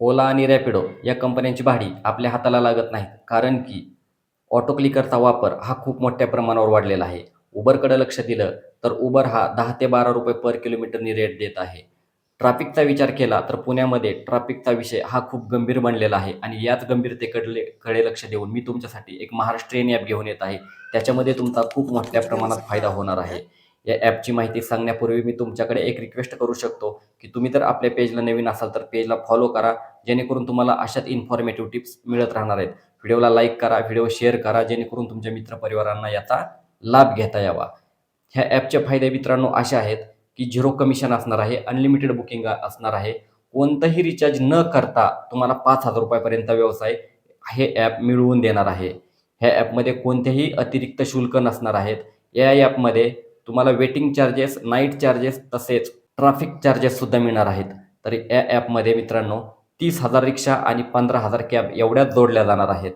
ओला आणि रॅपिडो या कंपन्यांची भाडी आपल्या हाताला लागत नाहीत, कारण की ऑटो क्लिकरचा वापर हा खूप मोठ्या प्रमाणावर वाढलेला आहे. Uberकडे लक्ष दिलं तर Uber हा 10 ते 12 रुपये पर किलोमीटरनी रेट देत आहे. ट्रॅफिकचा विचार केला तर पुण्यामध्ये ट्रॅफिकचा विषय हा खूप गंभीर बनलेला आहे आणि याच गंभीरतेकडे लक्ष देऊन मी तुमच्यासाठी एक महाराष्ट्रीयन ॲप घेऊन येत आहे. त्याच्यामध्ये तुमचा खूप मोठ्या प्रमाणात फायदा होणार आहे. या ॲपची माहिती सांगण्यापूर्वी मी तुमच्याकडे एक रिक्वेस्ट करू शकतो, की तुम्ही जर आपल्या पेजला नवीन असाल तर पेजला फॉलो करा, जेणेकरून तुम्हाला अशाच इन्फॉर्मेटिव्ह टिप्स मिळत राहणार आहेत. व्हिडिओला लाईक करा, व्हिडिओ शेअर करा, जेणेकरून तुमच्या मित्रपरिवारांना याचा लाभ घेता यावा. ह्या ॲपचे फायदे मित्रांनो असे आहेत, की झिरो कमिशन असणार आहे, अनलिमिटेड बुकिंग असणार आहे. कोणतंही रिचार्ज न करता तुम्हाला ₹5,000 पर्यंत व्यवसाय हे ॲप मिळवून देणार आहे. ह्या ॲपमध्ये कोणतेही अतिरिक्त शुल्क नसणार आहेत. या ॲपमध्ये तुम्हाला वेटिंग चार्जेस, नाईट चार्जेस तसेच ट्रॅफिक चार्जेससुद्धा मिळणार आहेत. तर या ॲपमध्ये मित्रांनो 30,000 रिक्षा आणि 15,000 कॅब एवढ्याच जोडल्या जाणार आहेत.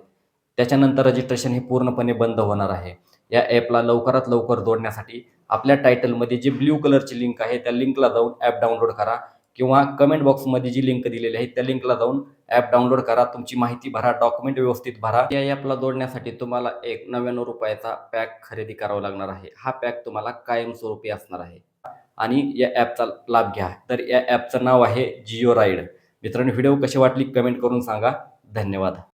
त्याच्यानंतर रजिस्ट्रेशन हे पूर्णपणे बंद होणार आहे. या ॲपला लवकरात लवकर जोडण्यासाठी आपल्या टायटलमध्ये जी ब्लू कलरची लिंक आहे, त्या लिंकला जाऊन ॲप डाउनलोड करा किंवा कमेंट बॉक्समध्ये जी लिंक दिलेली आहे, त्या लिंकला जाऊन ॲप डाउनलोड करा. तुमची माहिती भरा, डॉक्युमेंट व्यवस्थित भरा. या ॲपला जोडण्यासाठी तुम्हाला एक ₹99 पॅक खरेदी करावा लागणार आहे. हा पॅक तुम्हाला कायमस्वरूपी असणार आहे आणि या ॲपचा लाभ घ्या. तर या ॲपचं नाव आहे जिओ राईड. मित्रांनो, व्हिडिओ कशी वाटली कमेंट करून सांगा. धन्यवाद.